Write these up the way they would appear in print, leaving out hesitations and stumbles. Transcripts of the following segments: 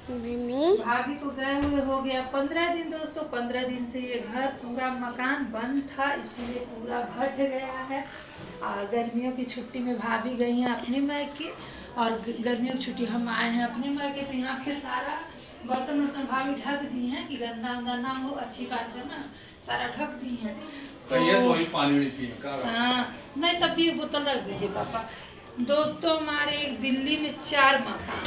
भाभी को गए हुए हो गया 15 दिन दोस्तों। 15 दिन से ये घर पूरा मकान बंद था, इसीलिए पूरा घट गया है। और गर्मियों की छुट्टी में भाभी गई हैं अपने मायके, और गर्मियों की छुट्टी हम आए हैं अपने मायके। तो यहाँ पे सारा बर्तन वर्तन भाभी ढक दी हैं कि गंदा उंदा ना हो, अच्छी बात है ना, सारा ढक दी हैं। तो ये पानी नहीं पिए हाँ, नहीं तब भी बोतल रख दीजिए पापा। दोस्तों हमारे एक दिल्ली में 4 मकान,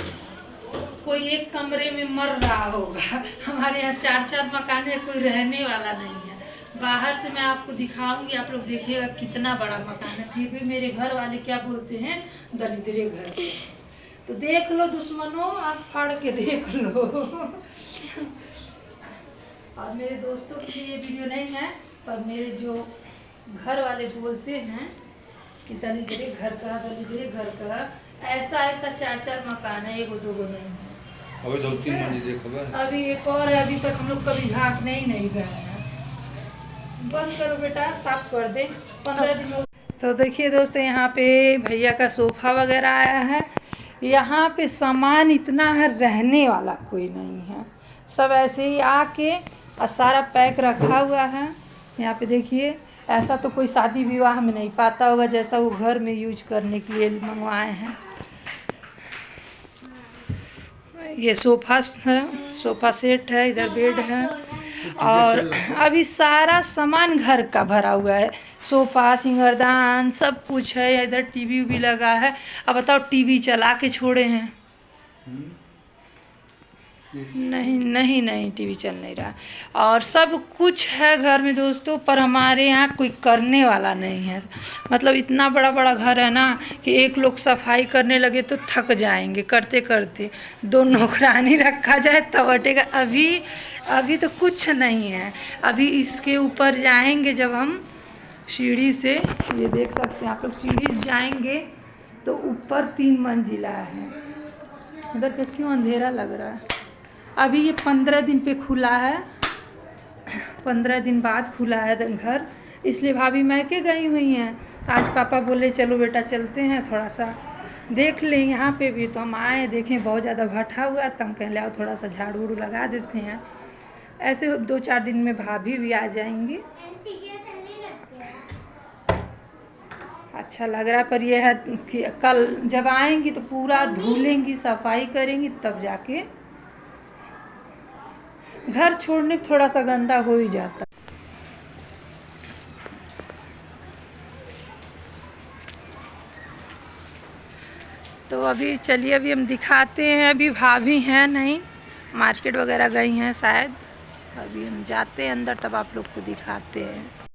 कोई एक कमरे में मर रहा होगा। हमारे यहाँ 4 मकान है, कोई रहने वाला नहीं है। बाहर से मैं आपको दिखाऊंगी, आप लोग देखिएगा कितना बड़ा मकान है। फिर भी मेरे घर वाले क्या बोलते हैं, दरिद्रे घर। तो देख लो दुश्मनों, आँख फाड़ के देख लो। और मेरे दोस्तों के लिए ये वीडियो नहीं है, पर मेरे जो घर वाले बोलते हैं कि दरिद्रे घर का, दरिद्रे घर का, ऐसा 4 मकान है, 1-2 नहीं है। अभी 2-3 मंजिल देखो। अभी एक और है, अभी तक हम लोग कभी झांकने ही नहीं गए हैं। बंद करो बेटा, साफ कर दे। 15 दिन। तो देखिए दोस्तों, यहाँ पे भैया का सोफा वगैरह आया है। यहाँ पे सामान इतना है, रहने वाला कोई नहीं है। सब ऐसे ही आके और सारा पैक रखा हुआ है। यहाँ पे देखिए, ऐसा तो कोई शादी विवाह में नहीं पाता होगा, जैसा वो घर में यूज करने के लिए मंगवाए हैं। ये सोफा है, सोफा सेट है, इधर बेड है, और अभी सारा सामान घर का भरा हुआ है। सोफा, सिंगारदान, सब कुछ है। इधर टीवी भी लगा है। अब बताओ, टीवी चला के छोड़े हैं? नहीं, टीवी चल नहीं रहा। और सब कुछ है घर में दोस्तों, पर हमारे यहाँ कोई करने वाला नहीं है। मतलब इतना बड़ा बड़ा घर है ना कि एक लोग सफाई करने लगे तो थक जाएंगे करते करते। 2 नौकरानी रखा जाए तब हटेगा। अभी तो कुछ नहीं है। अभी इसके ऊपर जाएंगे जब हम सीढ़ी से, ये देख सकते हैं आप लोग, सीढ़ी जाएंगे तो ऊपर 3 मंजिला है। इधर पे क्यों अंधेरा लग रहा है? अभी ये 15 दिन पे खुला है, 15 दिन बाद खुला है घर, इसलिए भाभी मैके गई हुई हैं। आज पापा बोले चलो बेटा चलते हैं, थोड़ा सा देख लें यहाँ पे भी। तो हम आए, देखें बहुत ज़्यादा भटा हुआ, तो हम कहले आओ थोड़ा सा झाड़ू उड़ू लगा देते हैं। ऐसे 2-4 दिन में भाभी भी आ जाएंगी। अच्छा लग रहा है, पर यह है कि कल जब आएंगी तो पूरा धुलेंगी, सफाई करेंगी, तब जाके। घर छोड़ने में थोड़ा सा गंदा हो ही जाता। तो अभी चलिए, अभी हम दिखाते हैं। अभी भाभी हैं नहीं, मार्केट वगैरह गई हैं शायद। अभी हम जाते हैं अंदर, तब आप लोग को दिखाते हैं।